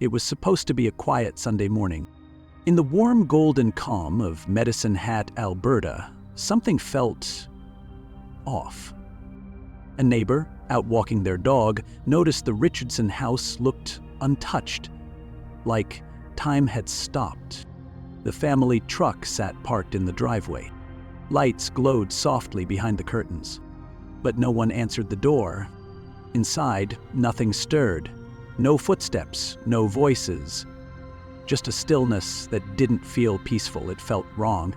It was supposed to be a quiet Sunday morning. In the warm golden calm of Medicine Hat, Alberta, something felt off. A neighbor, out walking their dog, noticed the Richardson house looked untouched, like time had stopped. The family truck sat parked in the driveway. Lights glowed softly behind the curtains. But no one answered the door. Inside, nothing stirred. No footsteps, no voices. Just a stillness that didn't feel peaceful, it felt wrong.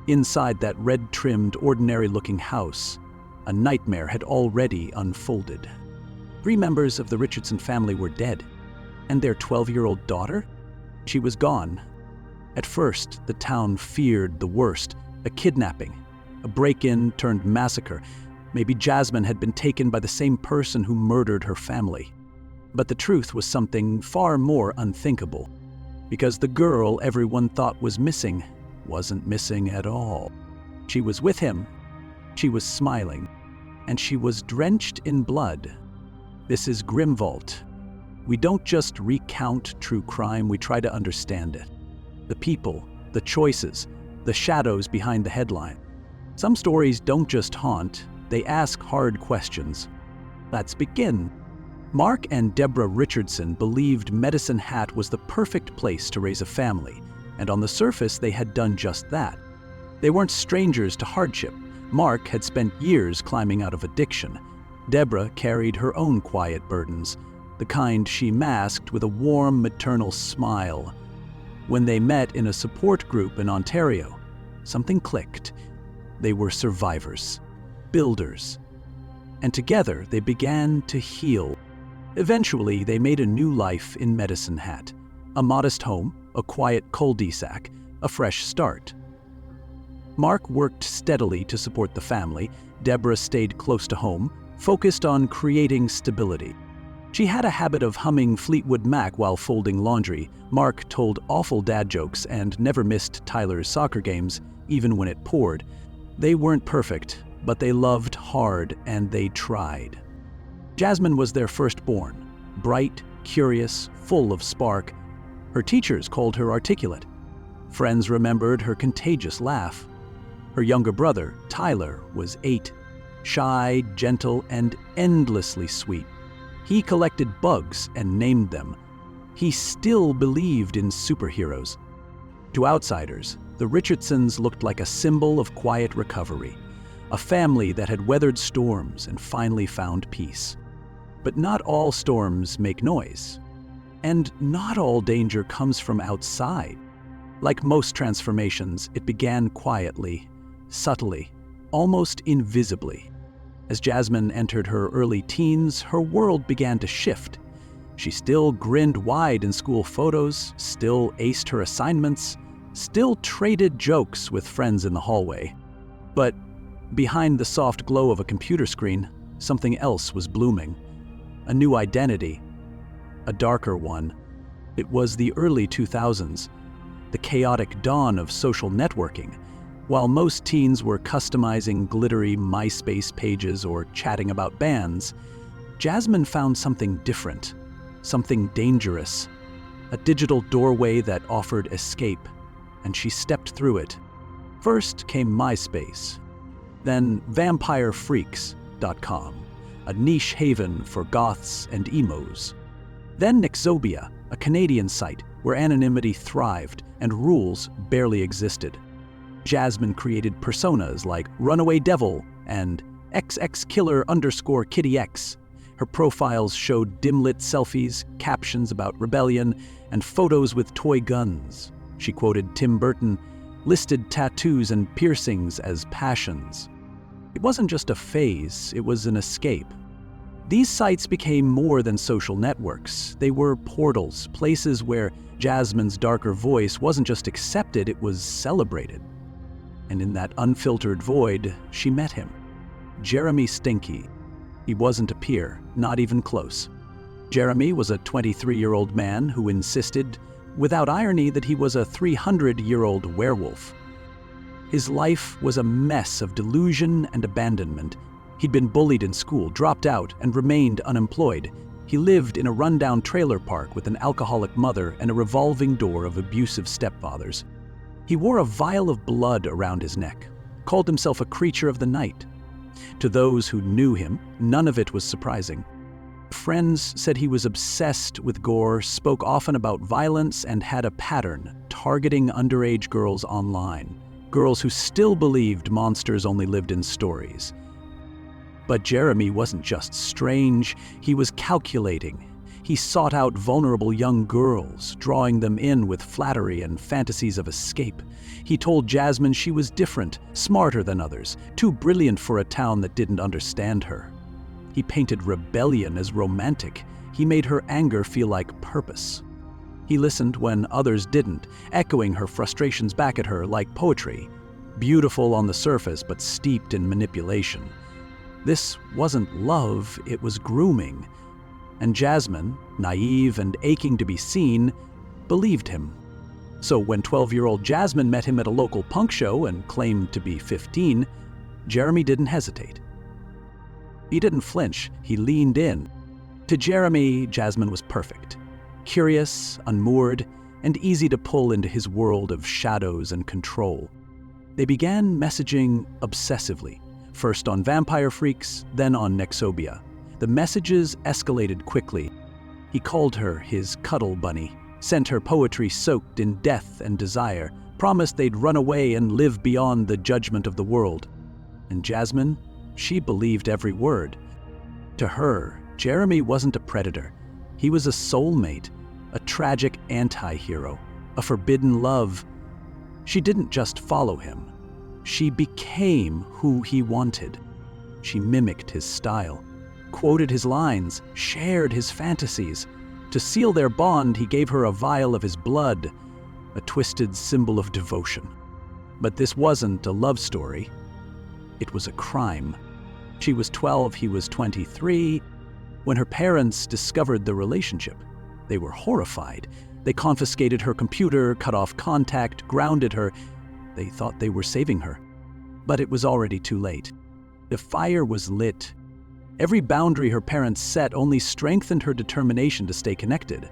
Inside that red-trimmed, ordinary-looking house, a nightmare had already unfolded. 3 members of the Richardson family were dead, and their 12-year-old daughter? She was gone. At first, the town feared the worst, a kidnapping, a break-in turned massacre. Maybe Jasmine had been taken by the same person who murdered her family. But the truth was something far more unthinkable, because the girl everyone thought was missing wasn't missing at all. She was with him, she was smiling, and she was drenched in blood. This is Grimvault. We don't just recount true crime, we try to understand it. The people, the choices, the shadows behind the headline. Some stories don't just haunt, they ask hard questions. Let's begin. Mark and Deborah Richardson believed Medicine Hat was the perfect place to raise a family, and on the surface they had done just that. They weren't strangers to hardship. Mark had spent years climbing out of addiction. Deborah carried her own quiet burdens, the kind she masked with a warm maternal smile. When they met in a support group in Ontario, something clicked. They were survivors, builders, and together they began to heal. Eventually, they made a new life in Medicine Hat, a modest home, a quiet cul-de-sac, a fresh start. Mark worked steadily to support the family. Deborah stayed close to home, focused on creating stability. She had a habit of humming Fleetwood Mac while folding laundry. Mark told awful dad jokes and never missed Tyler's soccer games, even when it poured. They weren't perfect, but they loved hard and they tried. Jasmine was their firstborn, bright, curious, full of spark. Her teachers called her articulate. Friends remembered her contagious laugh. Her younger brother, Tyler, was 8, shy, gentle, and endlessly sweet. He collected bugs and named them. He still believed in superheroes. To outsiders, the Richardsons looked like a symbol of quiet recovery, a family that had weathered storms and finally found peace. But not all storms make noise, and not all danger comes from outside. Like most transformations, it began quietly, subtly, almost invisibly. As Jasmine entered her early teens, her world began to shift. She still grinned wide in school photos, still aced her assignments, still traded jokes with friends in the hallway. But behind the soft glow of a computer screen, something else was blooming. A new identity, a darker one. It was the early 2000s, the chaotic dawn of social networking. While most teens were customizing glittery MySpace pages or chatting about bands, Jasmine found something different, something dangerous, a digital doorway that offered escape, and she stepped through it. First came MySpace, then VampireFreaks.com, a niche haven for goths and emos. Then Nixobia, a Canadian site where anonymity thrived and rules barely existed. Jasmine created personas like Runaway Devil and XXKiller_KittyX. Her profiles showed dim-lit selfies, captions about rebellion, and photos with toy guns. She quoted Tim Burton, listed tattoos and piercings as passions. It wasn't just a phase, it was an escape. These sites became more than social networks. They were portals, places where Jasmine's darker voice wasn't just accepted, it was celebrated. And in that unfiltered void, she met him. Jeremy Steinke. He wasn't a peer, not even close. Jeremy was a 23-year-old man who insisted, without irony, that he was a 300-year-old werewolf. His life was a mess of delusion and abandonment. He'd been bullied in school, dropped out, and remained unemployed. He lived in a rundown trailer park with an alcoholic mother and a revolving door of abusive stepfathers. He wore a vial of blood around his neck, called himself a creature of the night. To those who knew him, none of it was surprising. Friends said he was obsessed with gore, spoke often about violence, and had a pattern targeting underage girls online, girls who still believed monsters only lived in stories. But Jeremy wasn't just strange, he was calculating. He sought out vulnerable young girls, drawing them in with flattery and fantasies of escape. He told Jasmine she was different, smarter than others, too brilliant for a town that didn't understand her. He painted rebellion as romantic. He made her anger feel like purpose. He listened when others didn't, echoing her frustrations back at her like poetry, beautiful on the surface but steeped in manipulation. This wasn't love, it was grooming. And Jasmine, naive and aching to be seen, believed him. So when 12-year-old Jasmine met him at a local punk show and claimed to be 15, Jeremy didn't hesitate. He didn't flinch, he leaned in. To Jeremy, Jasmine was perfect. Curious, unmoored, and easy to pull into his world of shadows and control. They began messaging obsessively, first on vampire freaks, then on Nexobia. The messages escalated quickly. He called her his cuddle bunny, sent her poetry soaked in death and desire, promised they'd run away and live beyond the judgment of the world. And Jasmine, she believed every word. To her, Jeremy wasn't a predator. He was a soulmate, a tragic anti-hero, a forbidden love. She didn't just follow him. She became who he wanted. She mimicked his style, quoted his lines, shared his fantasies. To seal their bond, he gave her a vial of his blood, a twisted symbol of devotion. But this wasn't a love story. It was a crime. She was 12, he was 23. When her parents discovered the relationship, they were horrified. They confiscated her computer, cut off contact, grounded her. They thought they were saving her. But it was already too late. The fire was lit. Every boundary her parents set only strengthened her determination to stay connected.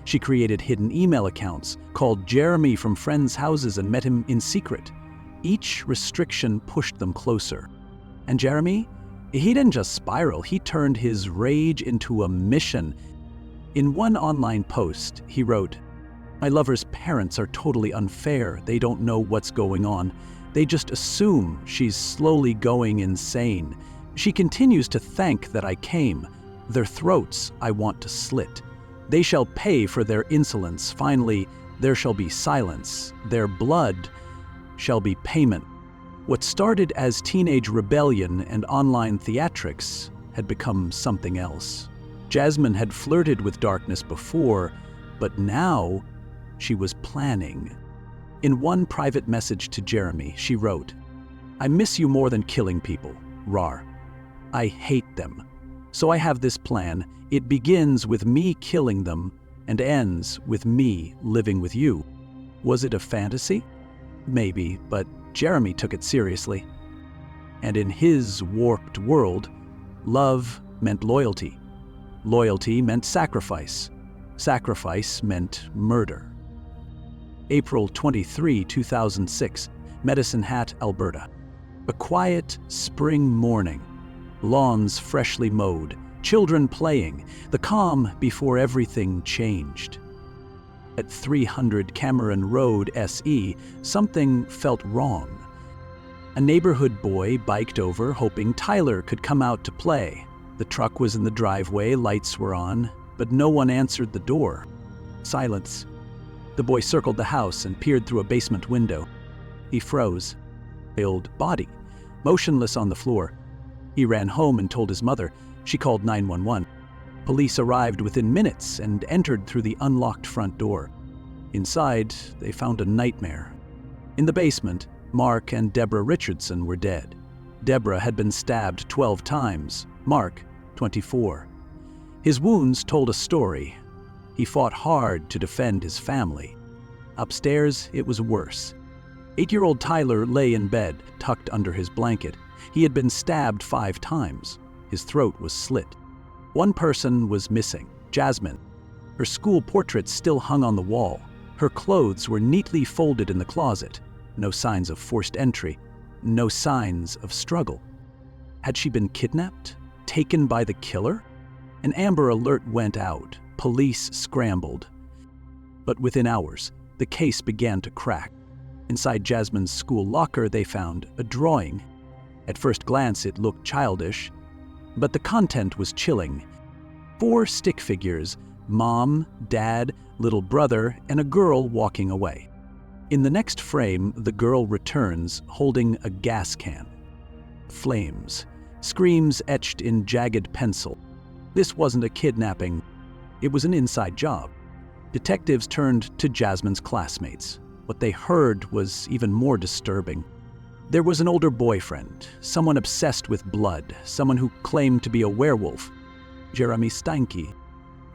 She created hidden email accounts, called Jeremy from friends' houses and met him in secret. Each restriction pushed them closer. And Jeremy? He didn't just spiral, he turned his rage into a mission. In one online post, he wrote, "My lover's parents are totally unfair. They don't know what's going on. They just assume she's slowly going insane. She continues to thank that I came. Their throats I want to slit. They shall pay for their insolence. Finally, there shall be silence. Their blood shall be payment." What started as teenage rebellion and online theatrics had become something else. Jasmine had flirted with darkness before, but now she was planning. In one private message to Jeremy, she wrote, "I miss you more than killing people, rar. I hate them. So I have this plan. It begins with me killing them and ends with me living with you." Was it a fantasy? Maybe, but Jeremy took it seriously. And in his warped world, love meant loyalty. Loyalty meant sacrifice. Sacrifice meant murder. April 23, 2006, Medicine Hat, Alberta. A quiet spring morning. Lawns freshly mowed, children playing, the calm before everything changed. At 300 Cameron Road, SE, something felt wrong. A neighborhood boy biked over, hoping Tyler could come out to play. The truck was in the driveway, lights were on, but no one answered the door. Silence. The boy circled the house and peered through a basement window. He froze. The old body, motionless on the floor. He ran home and told his mother. She called 911. Police arrived within minutes and entered through the unlocked front door. Inside, they found a nightmare. In the basement, Mark and Deborah Richardson were dead. Deborah had been stabbed 12 times, Mark, 24. His wounds told a story. He fought hard to defend his family. Upstairs, it was worse. 8-year-old Tyler lay in bed, tucked under his blanket. He had been stabbed 5 times. His throat was slit. One person was missing, Jasmine. Her school portrait still hung on the wall. Her clothes were neatly folded in the closet. No signs of forced entry, no signs of struggle. Had she been kidnapped? Taken by the killer? An Amber Alert went out. Police scrambled. But within hours, the case began to crack. Inside Jasmine's school locker, they found a drawing. At first glance, it looked childish, but the content was chilling. 4 stick figures, mom, dad, little brother, and a girl walking away. In the next frame, the girl returns holding a gas can. Flames, screams etched in jagged pencil. This wasn't a kidnapping, it was an inside job. Detectives turned to Jasmine's classmates. What they heard was even more disturbing. There was an older boyfriend, someone obsessed with blood, someone who claimed to be a werewolf, Jeremy Steinke.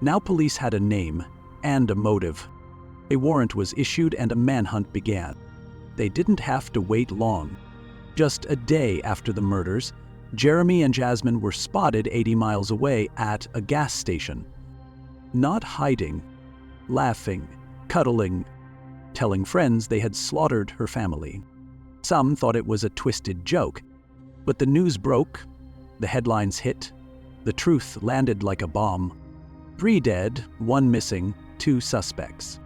Now police had a name and a motive. A warrant was issued and a manhunt began. They didn't have to wait long. Just a day after the murders, Jeremy and Jasmine were spotted 80 miles away at a gas station. Not hiding, laughing, cuddling, telling friends they had slaughtered her family. Some thought it was a twisted joke, but the news broke, the headlines hit, the truth landed like a bomb. 3 dead, 1 missing, 2 suspects.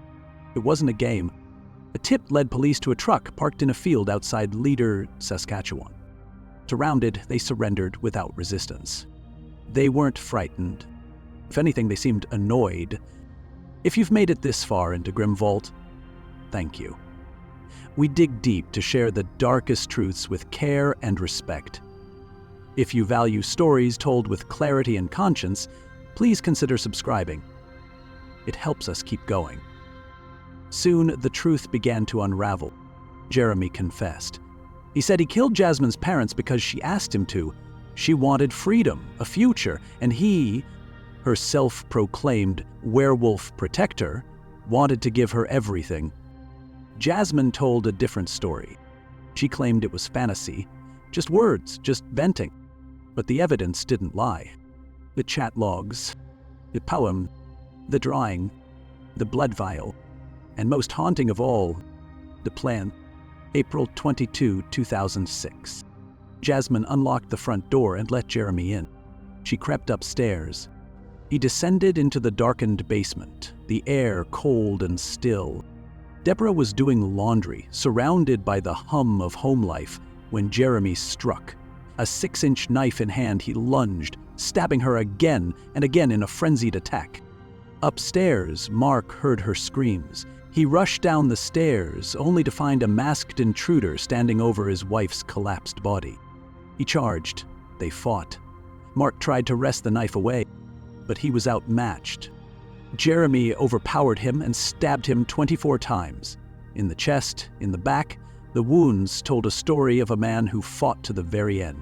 It wasn't a game. A tip led police to a truck parked in a field outside Leader, Saskatchewan. Surrounded, they surrendered without resistance. They weren't frightened. If anything, they seemed annoyed. If you've made it this far into Grim Vault, thank you. We dig deep to share the darkest truths with care and respect. If you value stories told with clarity and conscience, please consider subscribing. It helps us keep going. Soon, the truth began to unravel. Jeremy confessed. He said he killed Jasmine's parents because she asked him to. She wanted freedom, a future, and he, her self-proclaimed werewolf protector, wanted to give her everything. Jasmine told a different story. She claimed it was fantasy, just words, just venting. But the evidence didn't lie. The chat logs, the poem, the drawing, the blood vial, and most haunting of all, the plan. April 22, 2006. Jasmine unlocked the front door and let Jeremy in. She crept upstairs. He descended into the darkened basement, the air cold and still. Deborah was doing laundry, surrounded by the hum of home life, when Jeremy struck. A 6-inch knife in hand, he lunged, stabbing her again and again in a frenzied attack. Upstairs, Mark heard her screams. He rushed down the stairs, only to find a masked intruder standing over his wife's collapsed body. He charged. They fought. Mark tried to wrest the knife away, but he was outmatched. Jeremy overpowered him and stabbed him 24 times. In the chest, in the back, the wounds told a story of a man who fought to the very end.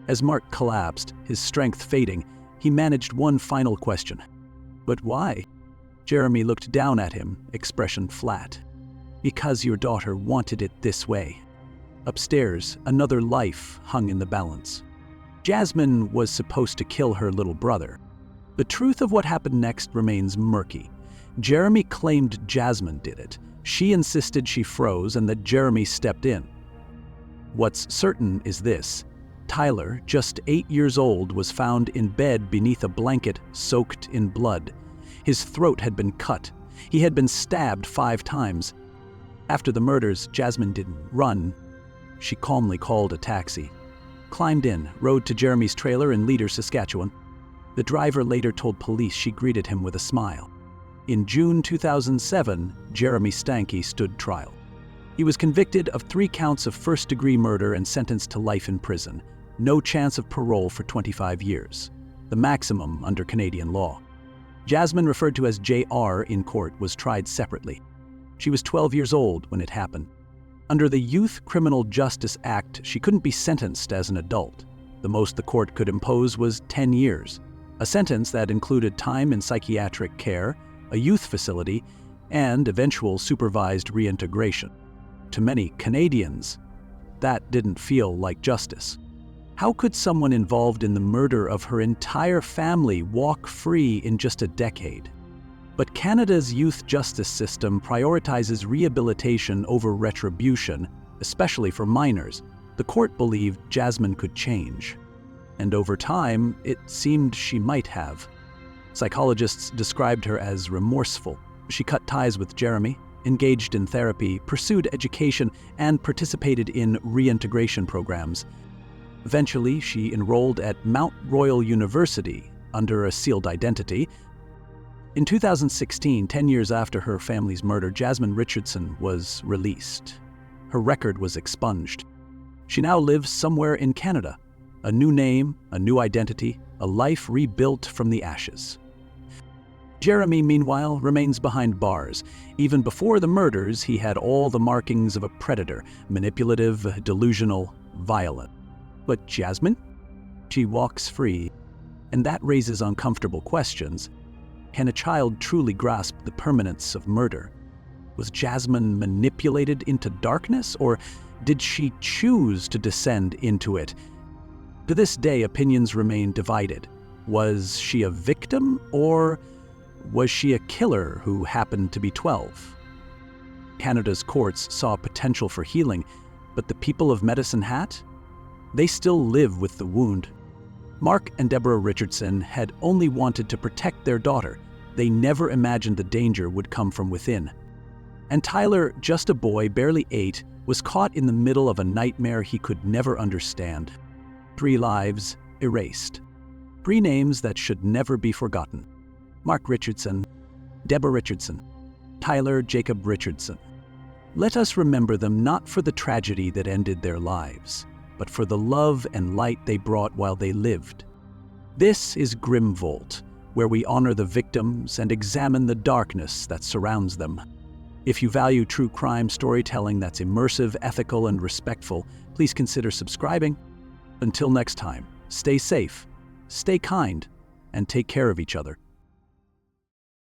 As Mark collapsed, his strength fading, he managed one final question. But why? Jeremy looked down at him, expression flat. Because your daughter wanted it this way. Upstairs, another life hung in the balance. Jasmine was supposed to kill her little brother. The truth of what happened next remains murky. Jeremy claimed Jasmine did it. She insisted she froze and that Jeremy stepped in. What's certain is this. Tyler, just 8 years old, was found in bed beneath a blanket soaked in blood. His throat had been cut. He had been stabbed 5 times. After the murders, Jasmine didn't run. She calmly called a taxi, climbed in, rode to Jeremy's trailer in Leader, Saskatchewan. The driver later told police she greeted him with a smile. In June 2007, Jeremy Steinke stood trial. He was convicted of 3 counts of first-degree murder and sentenced to life in prison. No chance of parole for 25 years, the maximum under Canadian law. Jasmine, referred to as JR in court, was tried separately. She was 12 years old when it happened. Under the Youth Criminal Justice Act, she couldn't be sentenced as an adult. The most the court could impose was 10 years, a sentence that included time in psychiatric care, a youth facility, and eventual supervised reintegration. To many Canadians, that didn't feel like justice. How could someone involved in the murder of her entire family walk free in just a decade? But Canada's youth justice system prioritizes rehabilitation over retribution, especially for minors. The court believed Jasmine could change. And over time, it seemed she might have. Psychologists described her as remorseful. She cut ties with Jeremy, engaged in therapy, pursued education, and participated in reintegration programs. Eventually, she enrolled at Mount Royal University under a sealed identity. In 2016, 10 years after her family's murder, Jasmine Richardson was released. Her record was expunged. She now lives somewhere in Canada. A new name, a new identity, a life rebuilt from the ashes. Jeremy, meanwhile, remains behind bars. Even before the murders, he had all the markings of a predator: manipulative, delusional, violent. But Jasmine? She walks free. And that raises uncomfortable questions. Can a child truly grasp the permanence of murder? Was Jasmine manipulated into darkness, or did she choose to descend into it? To this day, opinions remain divided. Was she a victim, or was she a killer who happened to be 12? Canada's courts saw potential for healing, but the people of Medicine Hat? They still live with the wound. Mark and Deborah Richardson had only wanted to protect their daughter. They never imagined the danger would come from within. And Tyler, just a boy, barely 8, was caught in the middle of a nightmare he could never understand. 3 lives erased. 3 names that should never be forgotten. Mark Richardson, Deborah Richardson, Tyler Jacob Richardson. Let us remember them not for the tragedy that ended their lives, but for the love and light they brought while they lived. This is Grim Vault, where we honor the victims and examine the darkness that surrounds them. If you value true crime storytelling that's immersive, ethical, and respectful, please consider subscribing. Until next time, stay safe, stay kind, and take care of each other.